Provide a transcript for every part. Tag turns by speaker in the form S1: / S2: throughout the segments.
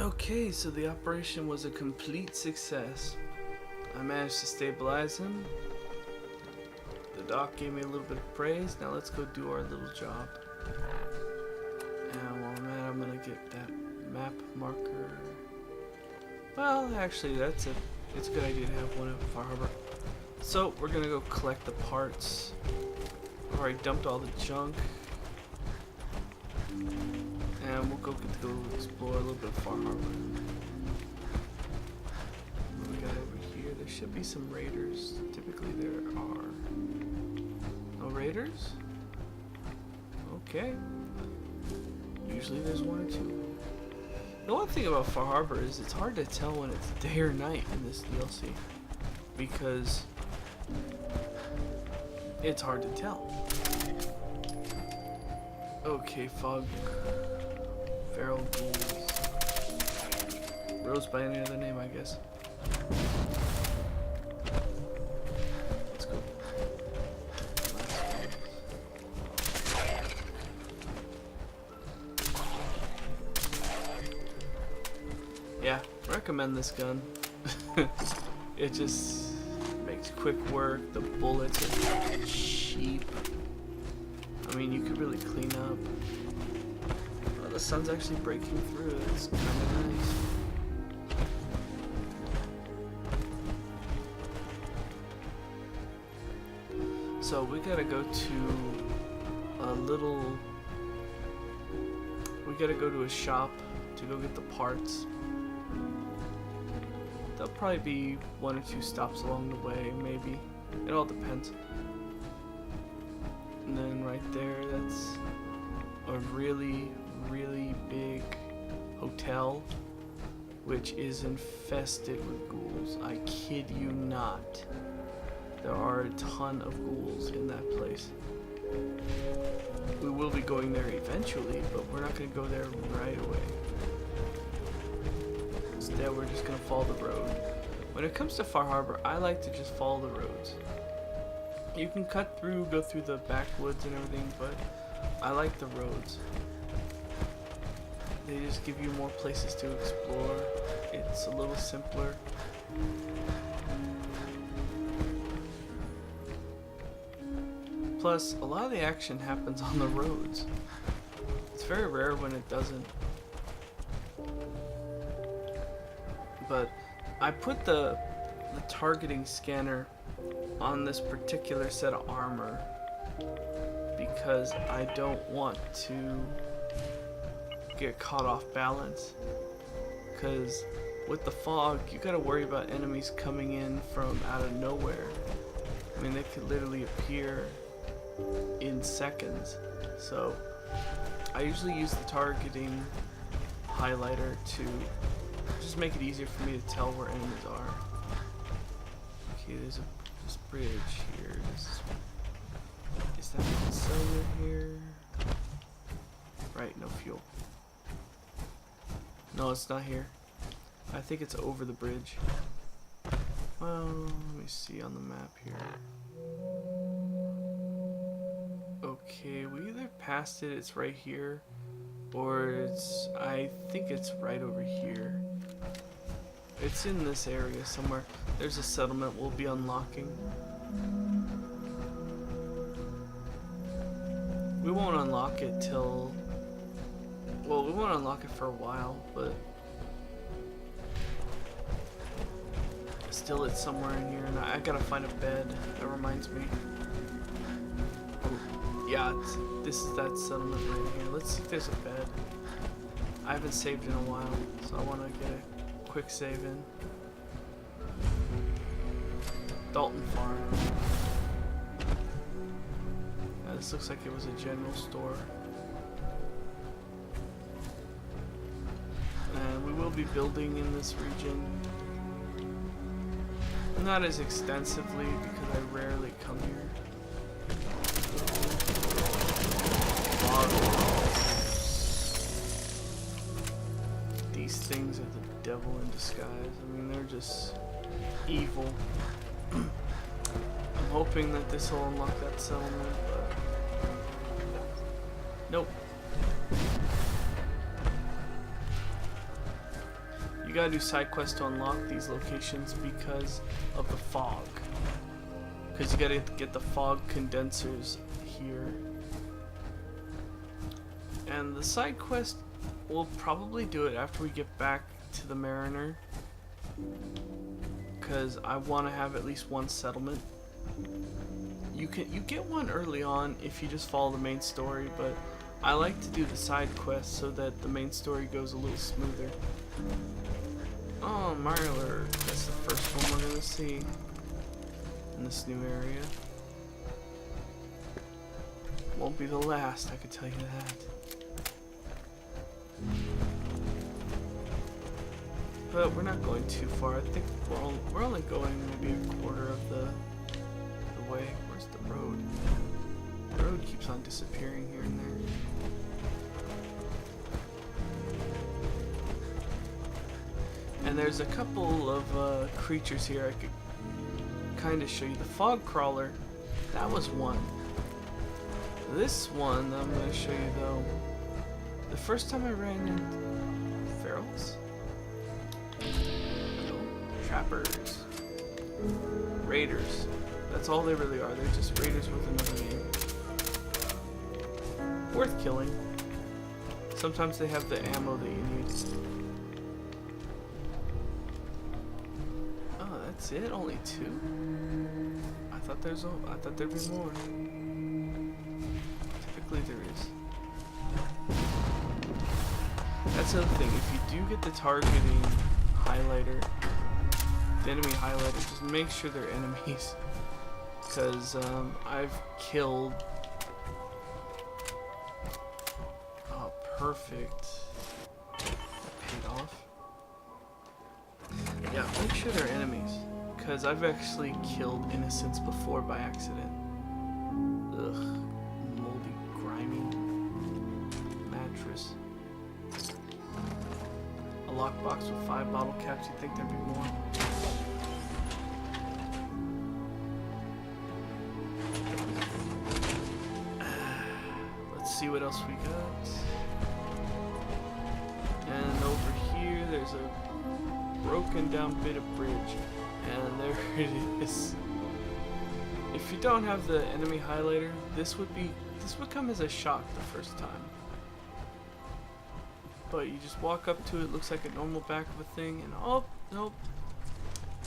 S1: Okay, so the operation was a complete success. I managed to stabilize him. The doc gave me a little bit of praise. Now let's go do our little job. And while I'm at it, I'm gonna get that map marker. Well, actually, it's a good idea to have one at Far Harbor. So we're gonna go collect the parts. I've already dumped all the junk. And we'll go explore a little bit of Far Harbor. What we got over here? There should be some raiders. Typically there are. No raiders? Okay. Usually there's one or two. The one thing about Far Harbor is it's hard to tell when it's day or night in this DLC. Because it's hard to tell. Okay, fog. Feral ghouls. Rose by any other name, I guess. Let's go. Yeah, recommend this gun. It just makes quick work. The bullets are cheap. I mean, you could really clean up. Oh, the sun's actually breaking through. It's kind of nice. So we gotta go to a little. We gotta go to a shop to go get the parts. There'll probably be one or two stops along the way, maybe. It all depends. And then right there, that's a really, really big hotel, which is infested with ghouls. I kid you not. There are a ton of ghouls in that place. We will be going there eventually, but we're not going to go there right away. Instead, we're just going to follow the road. When it comes to Far Harbor, I like to just follow the roads. You can cut through, go through the backwoods and everything, but I like the roads. They just give you more places to explore. It's a little simpler. Plus, a lot of the action happens on the roads. It's very rare when it doesn't. But I put the targeting scanner on this particular set of armor because I don't want to get caught off balance. Because with the fog, you gotta worry about enemies coming in from out of nowhere. I mean, they could literally appear in seconds. So I usually use the targeting highlighter to just make it easier for me to tell where enemies are. Okay, there's this bridge here. Is that one cylinder here? Right, no fuel. No, it's not here. I think it's over the bridge. Well, let me see on the map here. Okay, we either passed it, it's right here, or I think it's right over here. It's in this area somewhere. There's a settlement we'll be unlocking. We won't unlock it till... Well, we won't unlock it for a while, but... Still, it's somewhere in here, and I gotta find a bed. That reminds me. Yeah, this is that settlement right here. Let's see if there's a bed. I haven't saved in a while, so I want to get a quick save in. Dalton Farm. Yeah, this looks like it was a general store. And we will be building in this region. Not as extensively because I rarely come here. These things are the devil in disguise. I mean, they're just evil. I'm hoping that this will unlock that settlement, but nope. gotta do side quests to unlock these locations because of the fog. Because you gotta get the fog condensers here. And the side quest, we'll probably do it after we get back to the Mariner. Because I want to have at least one settlement. You get one early on if you just follow the main story, but I like to do the side quests so that the main story goes a little smoother. Oh, Mirelurk. That's the first one we're gonna see in this new area. Won't be the last, I can tell you that. But we're not going too far. I think we're only going maybe a quarter of the way. Where's the road? The road keeps on disappearing here and there. And there's a couple of creatures here I could kind of show you. The fog crawler, that was one. This one I'm going to show you though. The first time I ran into ferals? No. Trappers. Raiders. That's all they really are. They're just raiders with another name. Worth killing. Sometimes they have the ammo that you need. Oh, that's it? Only 2? I thought there'd be more. Typically there is. That's the other thing. If you do get the targeting highlighter, the enemy highlighter, just make sure they're enemies. Because I've killed. Oh, perfect. That paid off. Yeah, make sure they're enemies. Because I've actually killed innocents before by accident. Ugh. Moldy, grimy mattress. A lockbox with 5 bottle caps. You'd think there'd be more. See what else we got. And over here there's a broken down bit of bridge, and there it is. If you don't have the enemy highlighter, this would come as a shock the first time. But you just walk up to it, looks like a normal back of a thing, and oh nope,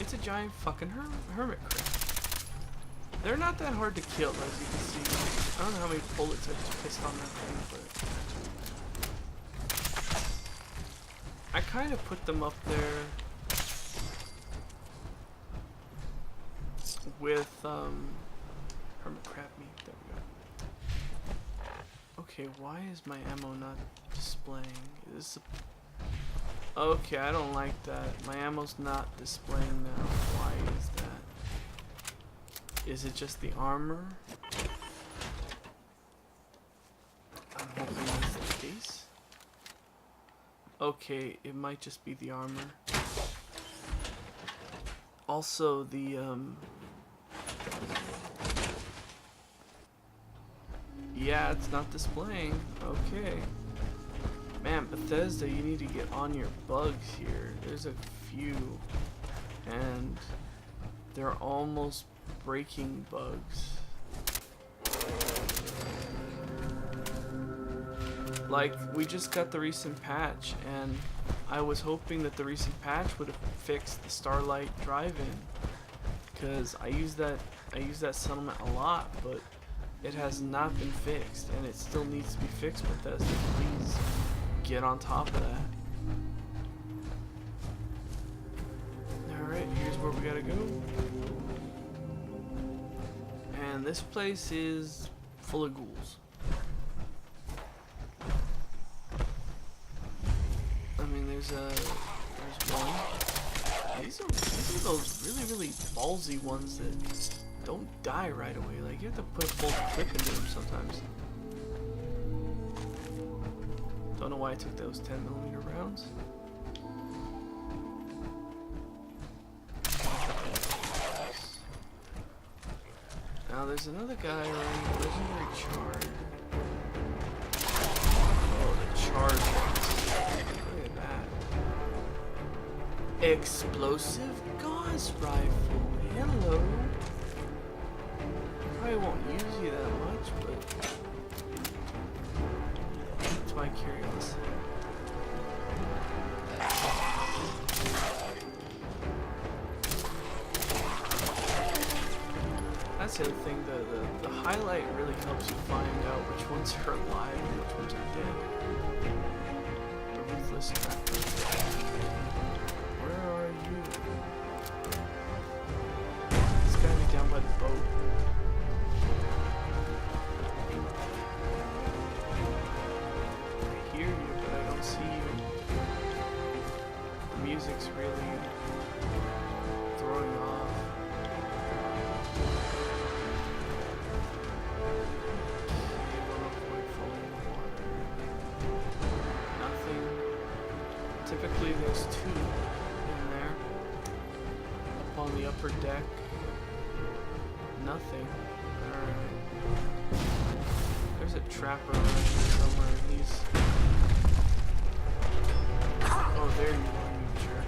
S1: it's a giant fucking hermit crab. They're not that hard to kill, as you can see. I don't know how many bullets I just pissed on that thing, but I kind of put them up there with hermit crab meat. There we go. Okay, why is my ammo not displaying? Is this okay, I don't like that. My ammo's not displaying now. Why is that? Is it just the armor? I'm hoping that's the case. Okay, it might just be the armor. Also, the yeah, it's not displaying. Okay. Man, Bethesda, you need to get on your bugs here. There's a few, and they're almost breaking bugs. Like, we just got the recent patch, and I was hoping that the recent patch would have fixed the Starlight drive-in, because I use that settlement a lot, but it has not been fixed, and it still needs to be fixed. Bethesda, please get on top of that. Alright, here's where we gotta go. And this place is full of ghouls. I mean, there's one. These are those really ballsy ones that don't die right away. Like, you have to put a full clip into them sometimes. Don't know why I took those 10mm rounds. Now there's another guy running a legendary charge. Oh, the charge. Look at that. Explosive gauze rifle. Hello. Probably won't use you that much, but it's my curiosity. That's the other thing, the highlight really helps you find out which ones are alive and which ones are dead. The ruthless tracker. Where are you? It's gotta be down by the boat. I hear you, but I don't see you. The music's really throwing off. Typically there's two in there. Up on the upper deck. Nothing. Alright. There's a trapper around here somewhere. He's... Oh, there you are, you jerk.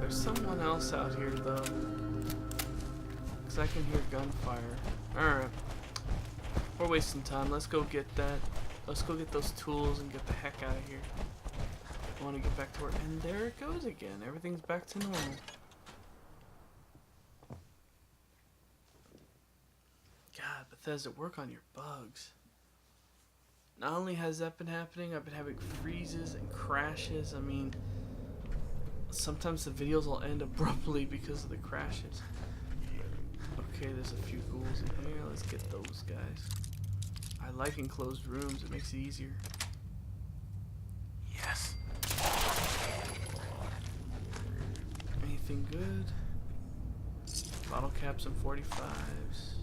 S1: There's someone else out here though. I can hear gunfire. Alright. We're wasting time. Let's go get that. Let's go get those tools and get the heck out of here. I want to get back to work. And there it goes again. Everything's back to normal. God, Bethesda, work on your bugs. Not only has that been happening, I've been having freezes and crashes. I mean, sometimes the videos will end abruptly because of the crashes. Okay, there's a few ghouls in here. Let's get those guys. I like enclosed rooms. It makes it easier. Yes. Anything good? Bottle caps and 45s.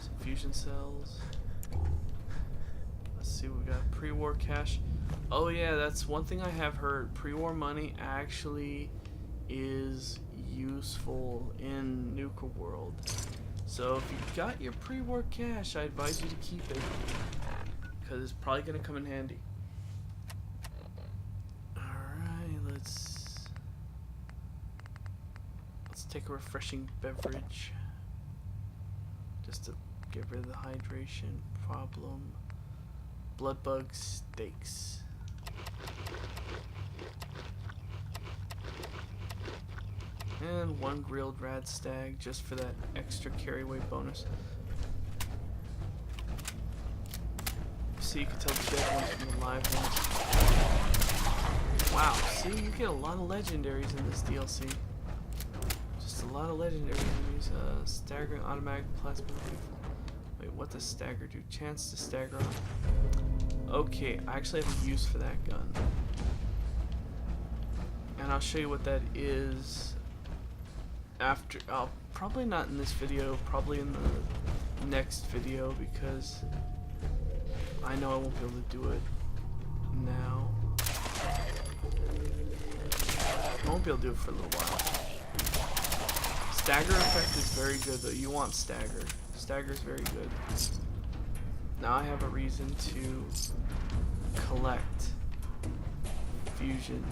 S1: Some fusion cells. Let's see what we got. Pre-war cash. Oh yeah, that's one thing I have heard. Pre-war money actually is useful in Nuka World. So if you've got your pre-war cash, I advise you to keep it because it's probably going to come in handy. Alright, let's take a refreshing beverage just to get rid of the hydration problem. Bloodbug steaks. And one grilled rad stag just for that extra carry weight bonus. See, you can tell the dead ones from the live ones. Wow, see, you get a lot of legendaries in this DLC. Just a lot of legendary enemies. Staggering automatic plasma rifle. Wait, what does stagger do? Chance to stagger on. Okay, I actually have a use for that gun. And I'll show you what that is after. Probably not in this video, probably in the next video, because I know I won't be able to do it now. I won't be able to do it for a little while. Stagger effect is very good though. You want stagger. Stagger is very good. Now I have a reason to collect fusion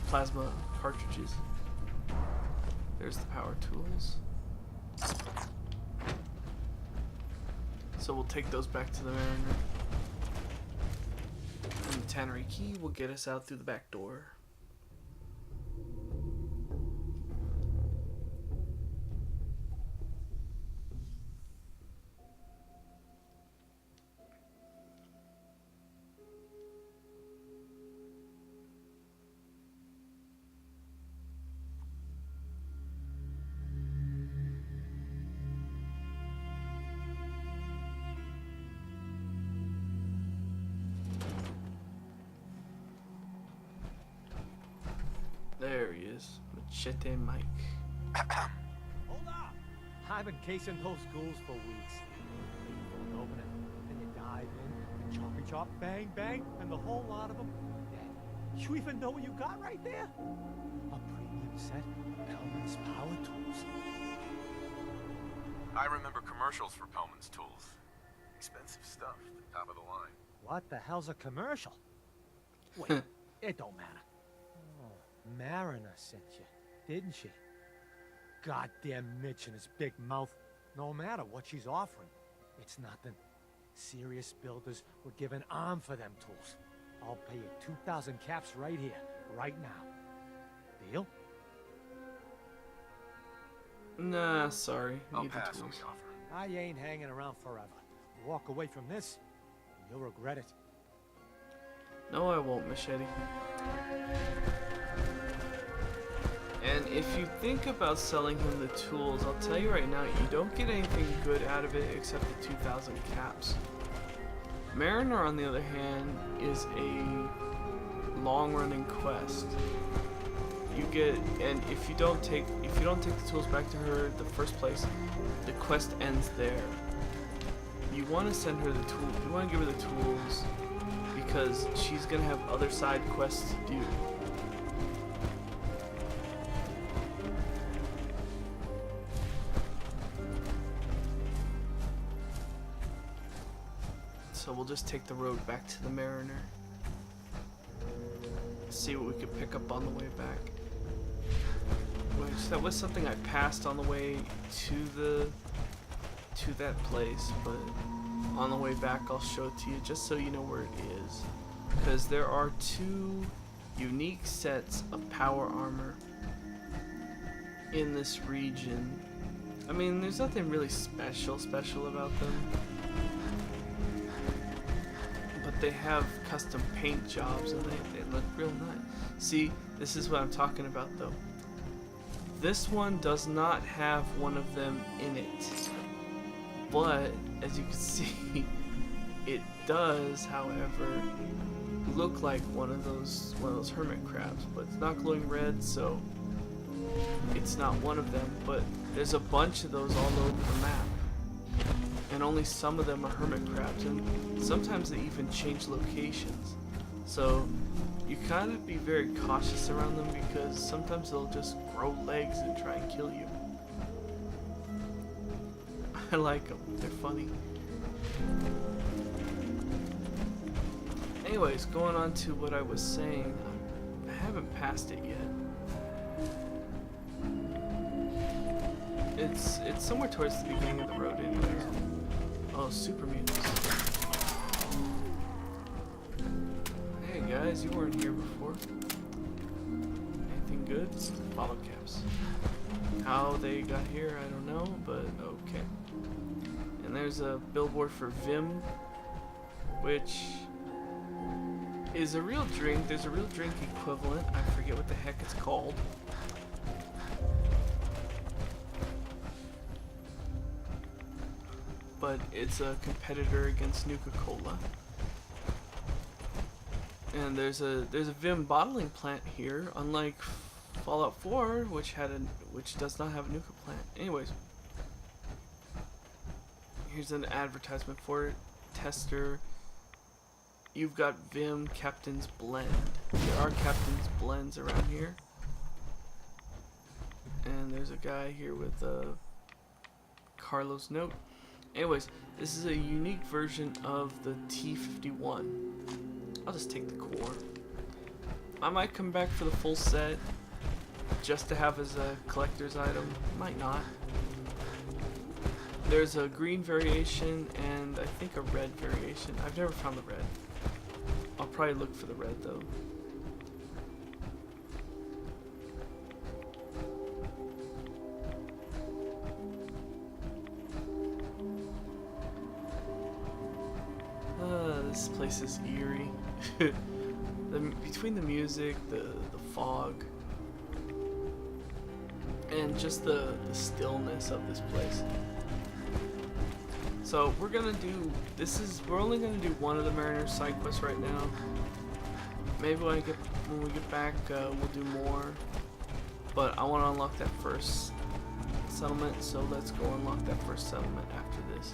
S1: plasma cartridges. There's the power tools. So we'll take those back to the Mariner. And the tannery key will get us out through the back door. There he is, Machete Mike.
S2: Hold up! I've been casing those ghouls for weeks. You open it, and you dive in, and choppy chop, bang bang, and the whole lot of them dead. You even know what you got right there? A premium set of Pellman's power tools.
S3: I remember commercials for Pellman's tools. Expensive stuff, top of the line.
S2: What the hell's a commercial? Wait, it don't matter. Oh, Mariner sent you, didn't she? Goddamn Mitch and his big mouth. No matter what she's offering, it's nothing. Serious builders would give an arm for them tools. I'll pay you 2,000 caps right here, right now. Deal?
S1: Nah, sorry.
S3: I'll
S1: Need the
S3: pass on
S1: tools.
S3: the offer.
S2: I ain't hanging around forever. Walk away from this, and you'll regret it.
S1: No, I won't, Machete. And if you think about selling him the tools, I'll tell you right now, you don't get anything good out of it except the 2,000 caps. Mariner, on the other hand, is a long-running quest. You get, and if you don't take the tools back to her the first place, the quest ends there. You want to send her the tool. You want to give her the tools because she's gonna have other side quests to do. So we'll just take the road back to the Mariner. See what we could pick up on the way back. Which that was something I passed on the way to that place, but on the way back I'll show it to you just so you know where it is. Because there are two unique sets of power armor in this region. I mean, there's nothing really special about them. But they have custom paint jobs and they look real nice. See, this is what I'm talking about though. This one does not have one of them in it. But, as you can see, it does, however, look like one of those hermit crabs. But it's not glowing red, so it's not one of them. But there's a bunch of those all over the map. And only some of them are hermit crabs, and sometimes they even change locations. So you kind of be very cautious around them because sometimes they'll just grow legs and try and kill you. I like them, they're funny. Anyways, going on to what I was saying, I haven't passed it yet. It's somewhere towards the beginning of the road anyways. Oh, super mutants. Hey guys, you weren't here before. Anything good? Bottle caps. How they got here, I don't know, but okay. And there's a billboard for Vim, which is a real drink. There's a real drink equivalent. I forget what the heck it's called. But it's a competitor against Nuka-Cola. And there's a Vim bottling plant here, unlike Fallout 4, which does not have a Nuka plant. Anyways, here's an advertisement for it. Tester. You've got Vim Captain's Blend. There are Captain's Blends around here. And there's a guy here with a Carlos note. Anyways, this is a unique version of the T51. I'll just take the core. I might come back for the full set just to have as a collector's item. Might not. There's a green variation and I think a red variation. I've never found the red. I'll probably look for the red though. This place is eerie. Between the music, the fog, and just the stillness of this place. So we're gonna do we're only gonna do one of the Mariner side quests right now. Maybe when we get back, we'll do more. But I want to unlock that first settlement, so let's go unlock that first settlement after this.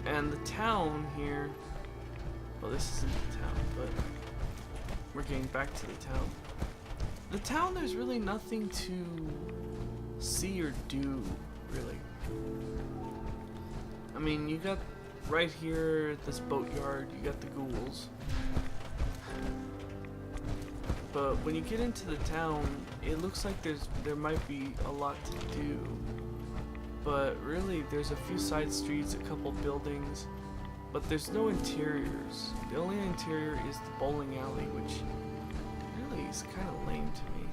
S1: And the town here, well, this isn't the town, but we're getting back to the town. The town, there's really nothing to see or do, really. I mean, you got right here at this boatyard, you got the ghouls. But when you get into the town, it looks like there might be a lot to do. But really, there's a few side streets, a couple buildings, but there's no interiors. The only interior is the bowling alley, which really is kind of lame to me.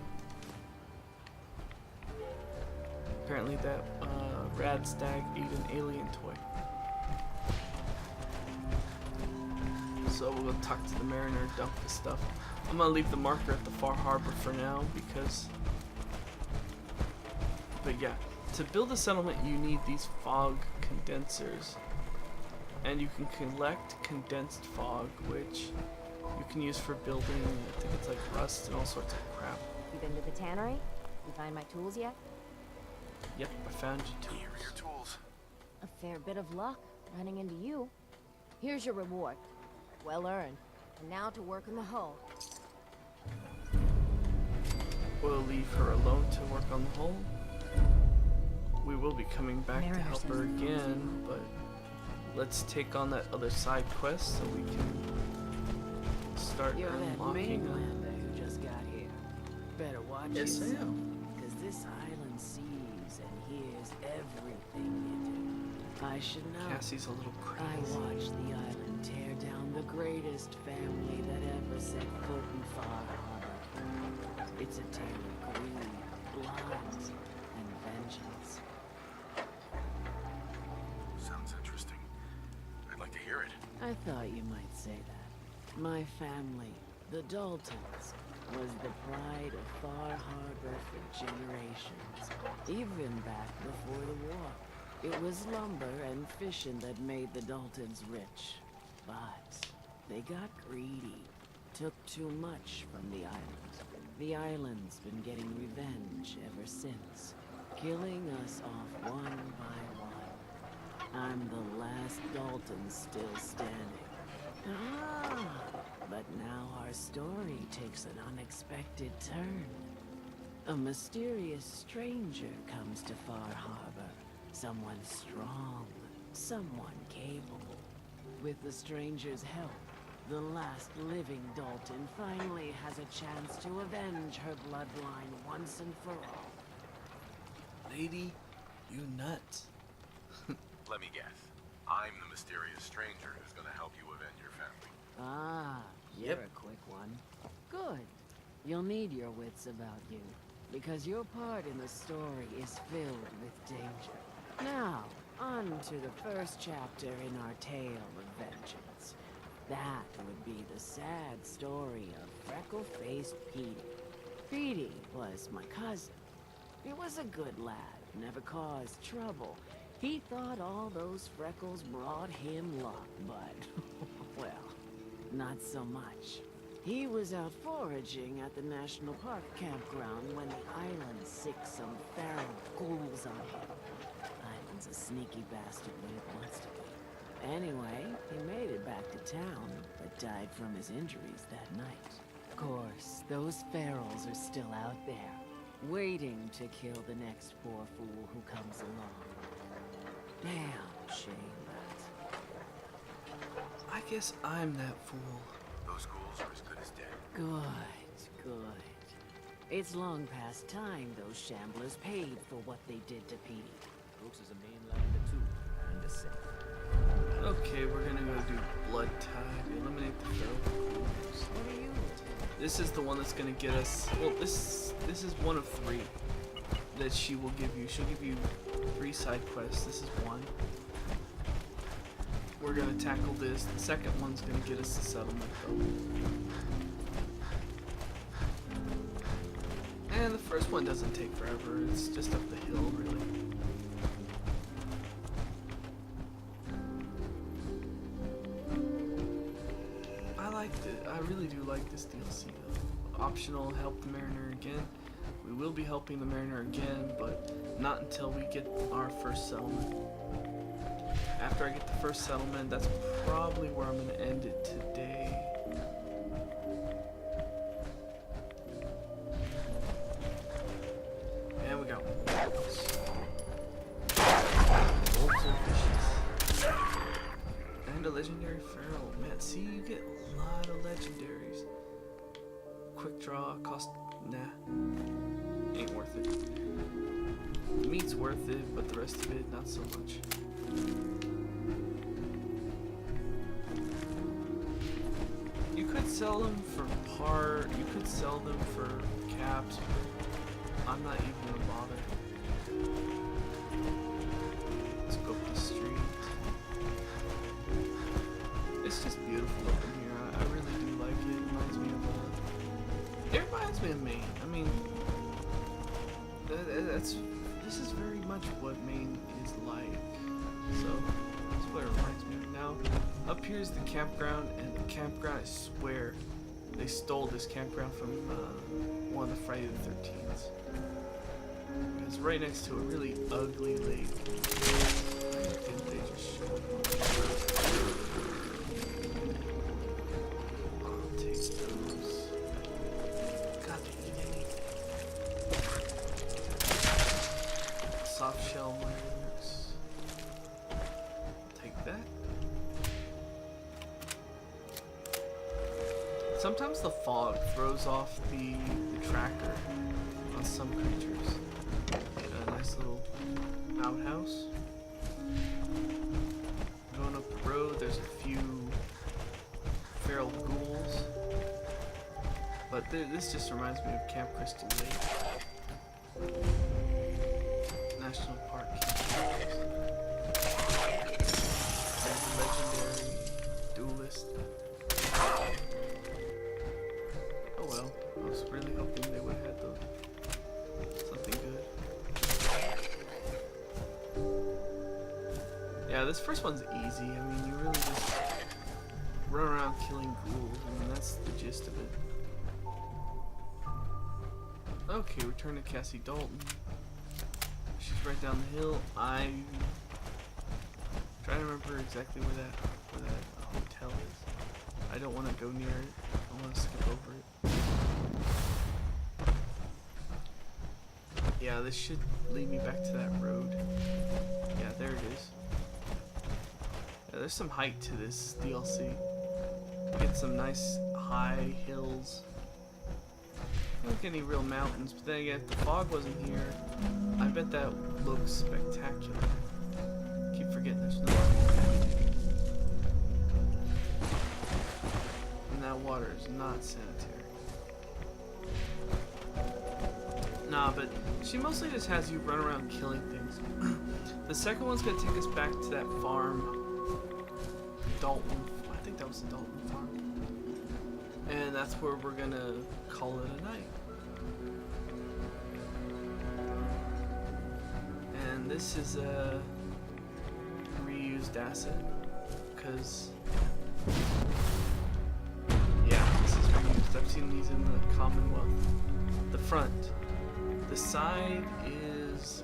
S1: Apparently that rad stag ate an alien toy. So we'll go talk to the mariner, dump the stuff. I'm gonna leave the marker at the Far Harbor for now because... But yeah, to build a settlement you need these fog condensers. And you can collect condensed fog, which you can use for building, I think it's like rust and all sorts of crap.
S4: You been to the tannery? You find my tools yet?
S1: Yep, I found you
S3: Here are your
S1: tools.
S3: tools.
S4: A fair bit of luck running into you. Here's your reward. Well earned. And now to work on the hull.
S1: We'll leave her alone to work on the hull. We will be coming back to help her again, but let's take on that other side quest so we can start
S5: You're that
S1: unlocking them.
S5: mainlander who just got here. Better watch
S1: Yes, I
S5: yourself,
S1: am.
S5: because this island sees and hears everything you do. I should know.
S1: Cassie's a little
S5: I
S1: crazy.
S5: watched the island tear down the greatest family that ever set foot in Far Harbor. It's a tale of greed, blood, and vengeance.
S3: Sounds interesting. I'd like to hear it.
S5: I thought you might say that. My family, the Daltons, was the pride of Far Harbor for generations, even back before the war. It was lumber and fishing that made the Daltons rich. But they got greedy, took too much from the island. The island's been getting revenge ever since, killing us off one by one. I'm the last Dalton still standing. Ah, but now our story takes an unexpected turn. A mysterious stranger comes to Far Harbor. Someone strong, someone capable. With the stranger's help, the last living Dalton finally has a chance to avenge her bloodline once and for all.
S1: Lady, you nuts.
S3: Let me guess. I'm the mysterious stranger who's gonna help you avenge your family.
S5: Ah, you're
S1: Yep.
S5: a quick one. Good. You'll need your wits about you, because your part in the story is filled with danger. Now, on to the first chapter in our tale of vengeance. That would be the sad story of freckle-faced Petey. Petey was my cousin. He was a good lad, never caused trouble. He thought all those freckles brought him luck, but, well, not so much. He was out foraging at the National Park campground when the island sicked some feral ghouls on him. Island's a sneaky bastard when it wants to be. Anyway, he made it back to town, but died from his injuries that night. Of course, those ferals are still out there, waiting to kill the next poor fool who comes along. Damn shame that.
S1: I guess I'm that fool.
S3: Those ghouls are as good as dead.
S5: Good, good. It's long past time those shamblers paid for what they did to Petey.
S2: Brooks is a mainlander too, and a Sith.
S1: Okay, we're gonna go do Blood Tide. Eliminate the feral ghouls.
S5: What are you?
S1: This is the one that's gonna get us. Well, this is one of 3 that she will give you. She'll give you 3 side quests. This is one. We're gonna tackle this. The second one's gonna get us the settlement, though. And the first one doesn't take forever. It's just up the hill, really. I liked it. I really do like this DLC, though. Optional, help the mariner again. We will be helping the mariner again, but not until we get our first settlement. After I get the first settlement, that's probably where I'm going to end it today. And we go. Legendary Feral. Man, see, you get a lot of legendaries. Quick draw, cost... Nah. Ain't worth it. The meat's worth it, but the rest of it, not so much. You could sell them for you could sell them for caps. I'm not even gonna bother. Let's go up the street. It's just beautiful up in here. I really do like it. It reminds me of Maine. I mean, this is very much what Maine is like. So that's what it reminds me of. Now, up here is the campground, and the campground, I swear, they stole this campground from one of the Friday the 13th. It's right next to a really ugly lake. Why didn't they just show it? I'll take those. God, they eat anything. Soft shell works. Take that. Sometimes the fog throws off the tracker on some creatures. A nice little outhouse. Going up the road, there's a few feral ghouls. But this just reminds me of Camp Crystal Lake. National Park. Legendary duelist. Oh well, I was really hoping they would have had something good. Yeah, this first one's easy. I mean, you really just run around killing ghouls. I mean, that's the gist of it. Okay, return to Cassie Dalton. She's right down the hill. I'm trying to remember exactly where that hotel is. I don't want to go near it. I want to skip over it. Yeah, this should lead me back to that road. Yeah, there it is. Yeah, there's some height to this DLC. Get some nice high hills. Don't get any real mountains, but then again, if the fog wasn't here, I bet that looks spectacular. Keep forgetting there's no. And that water is not sanitary. Nah, but she mostly just has you run around killing things. The second one's gonna take us back to that farm. Dalton. I think that was the Dalton farm. And that's where we're gonna call it a night. And this is a reused asset. Because, yeah, this is reused. I've seen these in the Commonwealth. The front. The side is...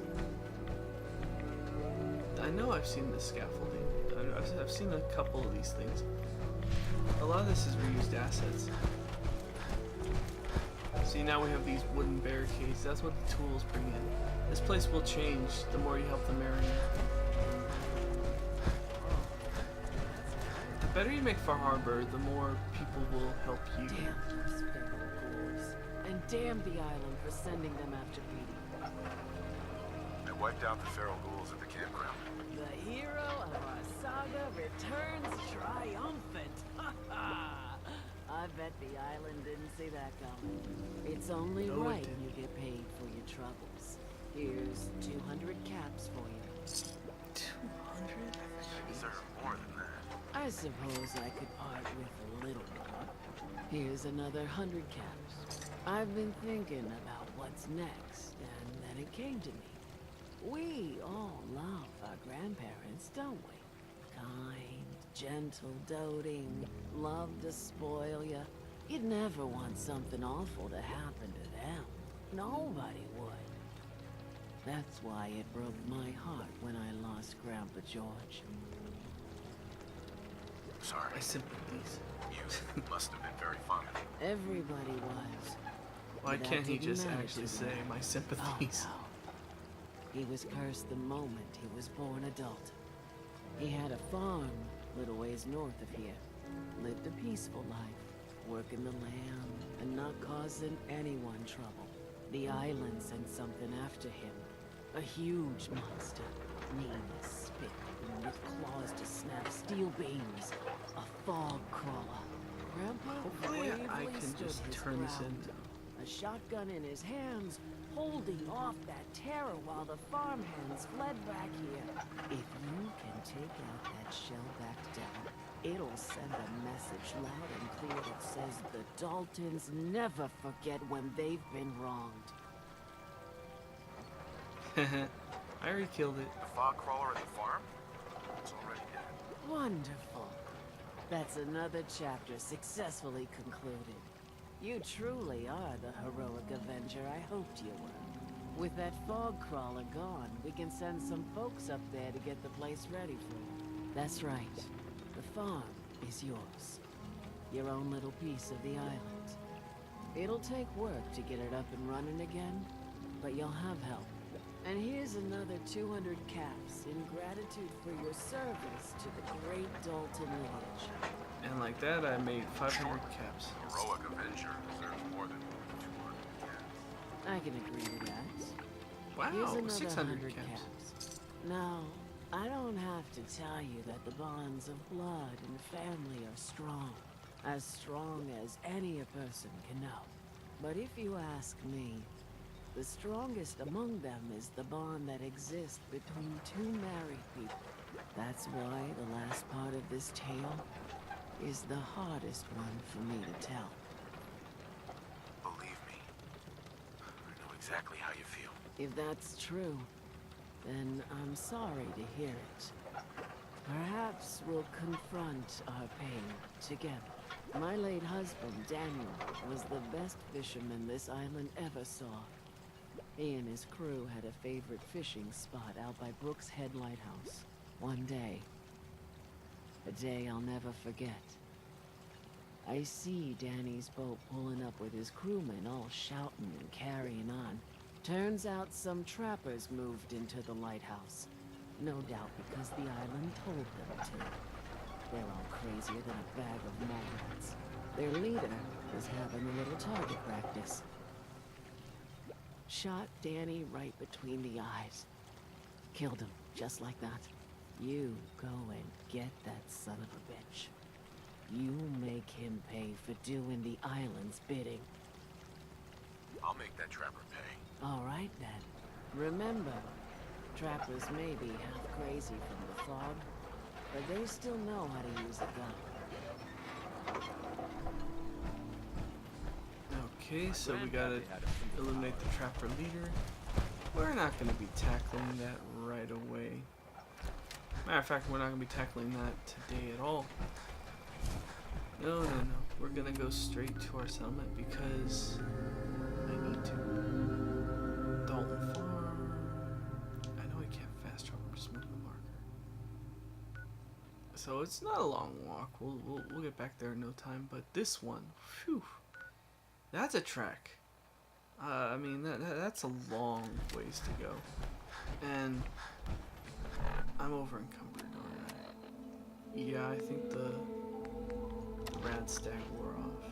S1: I know I've seen the scaffolding. I've seen a couple of these things. A lot of this is reused assets. See, now we have these wooden barricades. That's what the tools bring in. This place will change the more you help the mariner. The better you make Far Harbor, the more people will help you.
S5: Damn those feral ghouls. And damn the island for sending them after Petey.
S3: I wiped out the feral ghouls at the campground.
S5: The hero of our saga returns triumphant. Ha ha! I bet the island didn't see that coming. It's only
S1: No, it
S5: right
S1: didn't.
S5: you get paid for your troubles. Here's 200 caps for you.
S1: 200?
S3: I deserve more than that.
S5: I suppose I could part with a little more. Here's another 100 caps. I've been thinking about what's next, and then it came to me. We all love our grandparents, don't we? Kind, gentle, doting, love to spoil you. You'd never want something awful to happen to them. Nobody would. That's why it broke my heart when I lost Grandpa George.
S3: Sorry.
S1: My sympathies.
S3: You must have been very fond of him.
S5: Everybody was.
S1: Why
S5: That
S1: can't he
S5: didn't
S1: just
S5: matter
S1: actually
S5: to
S1: say
S5: me.
S1: my
S5: Oh,
S1: sympathies?
S5: no. He was cursed the moment he was born adult. He had a farm little ways north of here. Lived a peaceful life, working the land and not causing anyone trouble. The island sent something after him. A huge monster, nameless, spitting with claws to snap steel beams. A fog crawler. Grandpa
S1: Hopefully I
S5: bravely
S1: can
S5: stood
S1: just
S5: his
S1: turn this
S5: ground.
S1: in.
S5: A shotgun in his hands, holding off that terror while the farmhands fled back here. If you can take out that shell-backed devil, it'll send a message loud and clear that says the Daltons never forget when they've been wronged.
S1: I already killed it.
S3: The fog crawler at the farm? It's already dead.
S5: Wonderful. That's another chapter successfully concluded. You truly are the heroic Avenger I hoped you were. With that fog crawler gone, we can send some folks up there to get the place ready for you. That's right. The farm is yours. Your own little piece of the island. It'll take work to get it up and running again, but you'll have help. And here's another 200 caps in gratitude for your service to the great Dalton lineage.
S1: And like that, I made 500 caps.
S3: Heroic Avenger deserves more than 200 cats.
S5: I can agree to that.
S1: Wow,
S5: Here's another
S1: 600
S5: 100
S1: caps.
S5: Now, I don't have to tell you that the bonds of blood and family are strong. As strong as any a person can know. But if you ask me, the strongest among them is the bond that exists between two married people. That's why the last part of this tale is the hardest one for me to tell.
S3: Believe me, I know exactly how you feel.
S5: If that's true, then I'm sorry to hear it. Perhaps we'll confront our pain together. My late husband, Daniel, was the best fisherman this island ever saw. He and his crew had a favorite fishing spot out by Brooks Head Lighthouse. One day, a day I'll never forget, I see Danny's boat pulling up with his crewmen all shouting and carrying on. Turns out some trappers moved into the lighthouse. No doubt because the island told them to. They're all crazier than a bag of mole rats. Their leader was having a little target practice. Shot Danny right between the eyes. Killed him, just like that. You go and get that son of a bitch. You make him pay for doing the island's bidding.
S3: I'll make that trapper pay.
S5: All right then. Remember, trappers may be half crazy from the fog, but they still know how to use a gun.
S1: Okay, so we gotta eliminate the trapper leader. We're not gonna be tackling that right away. Matter of fact, we're not gonna be tackling that today at all. No. We're gonna go straight to our settlement because I need to. Dalton Farm. I know I can't fast travel. I'm just moving the marker. So it's not a long walk. We'll get back there in no time. But this one, phew. That's a trek. I mean, that's a long ways to go. And I'm over encumbered, aren't I? Yeah, I think the rad stag wore off.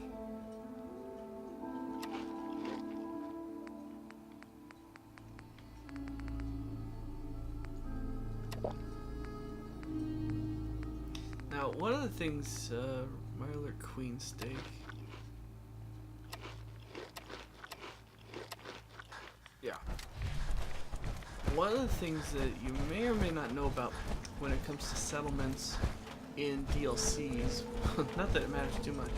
S1: Now, one of the things, Myler Queen steak. Yeah. One of the things that you may or may not know about when it comes to settlements in DLCs, not that it matters too much,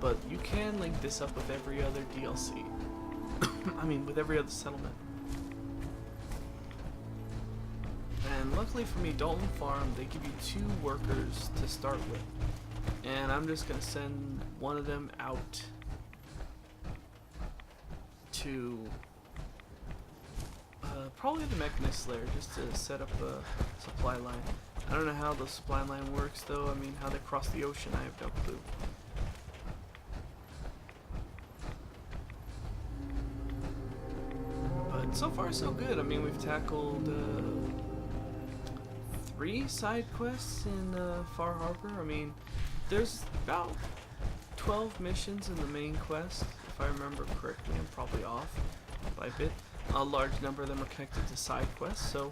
S1: but you can link this up with every other DLC. I mean, with every other settlement. And luckily for me, Dalton Farm, they give you 2 workers to start with. And I'm just going to send one of them out to probably the Mechanist Lair, just to set up a supply line. I don't know how the supply line works though. I mean, how they cross the ocean, I have no clue. But so far so good. I mean, we've tackled 3 side quests in Far Harbor. I mean, there's about 12 missions in the main quest, if I remember correctly. I'm probably off by a bit. A large number of them are connected to side quests, so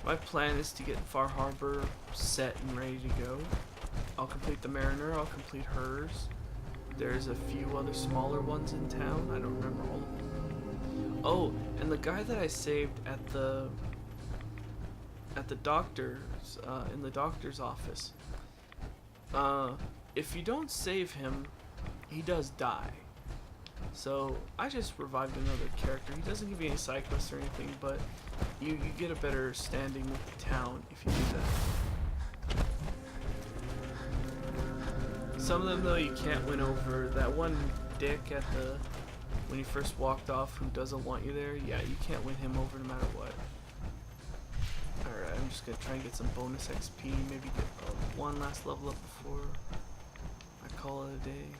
S1: my plan is to get Far Harbor set and ready to go. I'll complete the Mariner, I'll complete hers. There's a few other smaller ones in town, I don't remember all of them. Oh, and the guy that I saved at the doctor's, in the doctor's office, if you don't save him, he does die. So I just revived another character. He doesn't give you any side quests or anything, but you get a better standing with the town if you do that. Some of them though you can't win over. That one dick at the when you first walked off who doesn't want you there, yeah, you can't win him over no matter what. Alright, I'm just gonna try and get some bonus XP, maybe get one last level up before I call it a day.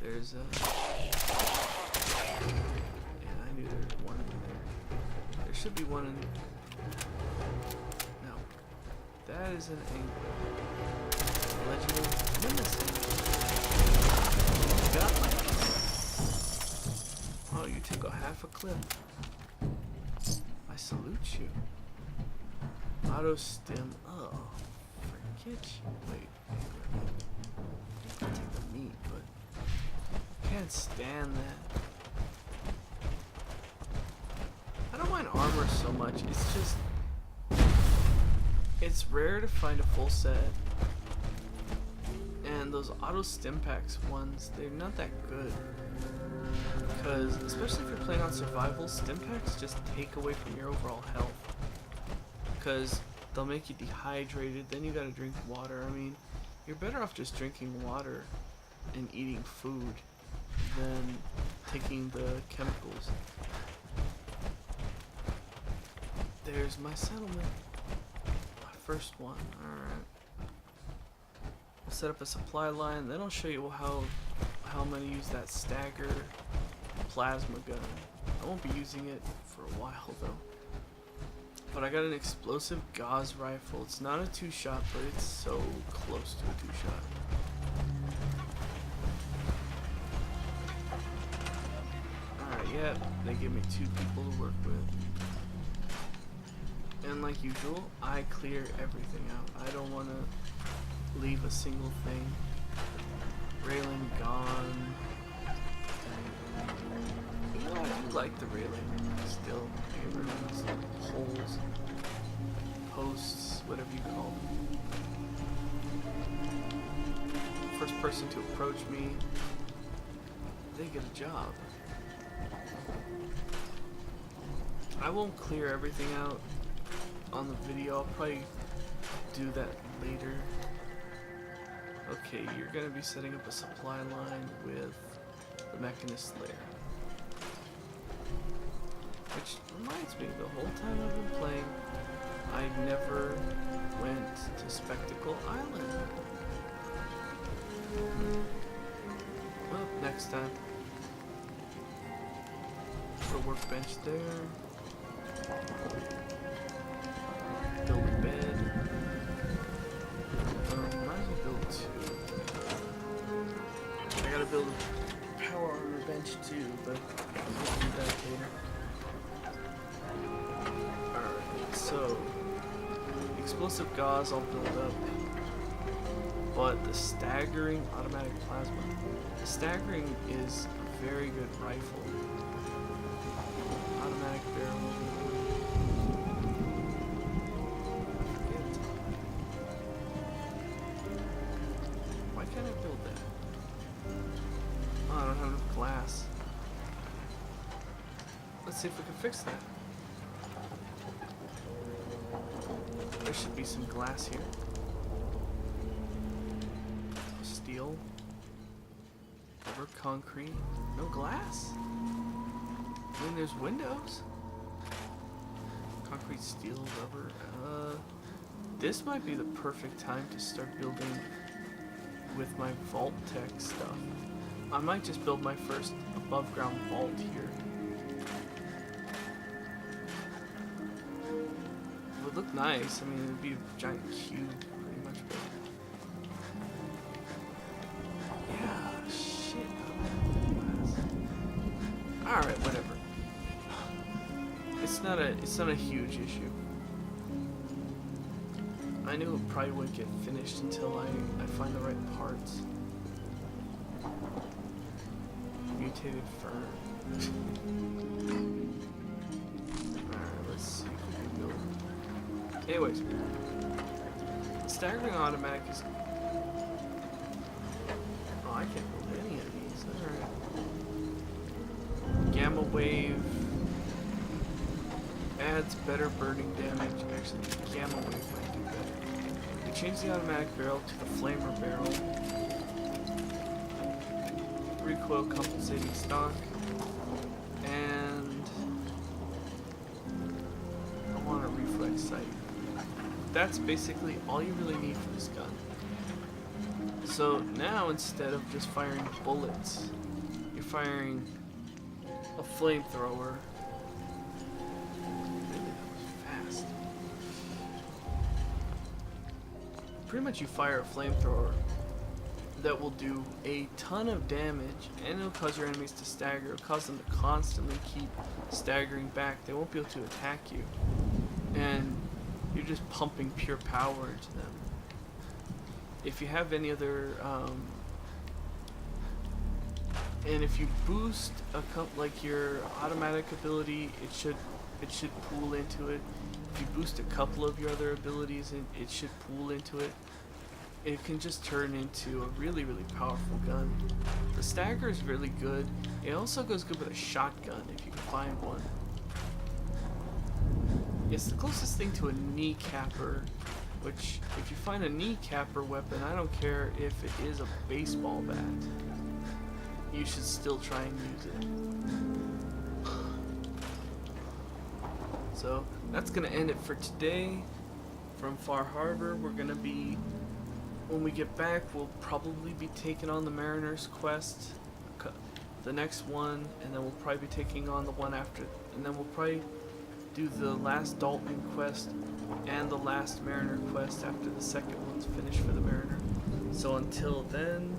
S1: There's yeah, I knew there was one in there. There should be one in. No, that is an angler. Legendary menacing. Got my. Oh, you took a half a clip. I salute you. Auto stim. Oh, forget you. Wait, I'll take the meat, but. Can't stand that. I don't mind armor so much. It's just it's rare to find a full set, and those auto stim packs ones, they're not that good. Because especially if you're playing on survival, stim packs just take away from your overall health. Because they'll make you dehydrated. Then you gotta drink water. I mean, you're better off just drinking water and eating food than taking the chemicals. There's my settlement. My first one. Alright. I'll set up a supply line, then I'll show you how I'm gonna use that stagger plasma gun. I won't be using it for a while though. But I got an explosive gauze rifle. It's not a 2-shot, but it's so close to a 2-shot. Yep, they give me 2 people to work with. And like usual, I clear everything out. I don't want to leave a single thing. Railing gone. You know, I do like the railing still. Everyone's holes, posts, whatever you call them. First person to approach me, they get a job. I won't clear everything out on the video. I'll probably do that later. Okay, you're gonna be setting up a supply line with the Mechanist lair. Which reminds me, the whole time I've been playing, I never went to Spectacle Island. Well, next time. Put a workbench there. Build a bed. Might as well build 2. I gotta build a power armor bench too, but I'll do that later. Alright, so explosive gauze I'll build up. But the staggering automatic plasma. The staggering is a very good rifle. Automatic barrel. Why can't I build that? Oh, I don't have enough glass. Let's see if we can fix that. There should be some glass here. Steel. Rubber, concrete. No glass? I mean, there's windows. Concrete, steel, rubber. This might be the perfect time to start building with my Vault Tech stuff. I might just build my first above ground vault here. would look nice. I mean, it'd be a giant cube, pretty much. But yeah, shit. All right, whatever. It's not a huge issue. I knew it probably wouldn't get finished until I find the right parts. Mutated fern. Alright, let's see if we can build. Anyways, staggering automatic is. Oh, I can't build any of these. Alright. Gamma wave adds better burning damage. Actually, gamma wave might do better. We change the automatic barrel to the flamer barrel. Recoil compensating stock, and I want a reflex sight. That's basically all you really need for this gun. So now instead of just firing bullets, you're firing a flamethrower. Fast. Pretty much you fire a flamethrower that will do a ton of damage, and it'll cause your enemies to stagger. It'll cause them to constantly keep staggering back. They won't be able to attack you, and you're just pumping pure power into them. If you have any other, and if you boost like your automatic ability, it should pool into it. If you boost a couple of your other abilities, it should pool into it. It can just turn into a really, really powerful gun. The stagger is really good. It also goes good with a shotgun if you can find one. It's the closest thing to a kneecapper, which if you find a kneecapper weapon, I don't care if it is a baseball bat, you should still try and use it. So that's gonna end it for today. From Far Harbor, we're gonna be, when we get back, we'll probably be taking on the Mariner's Quest, the next one, and then we'll probably be taking on the one after, and then we'll probably do the last Dalton quest and the last Mariner quest after the second one's finished for the Mariner. So until then,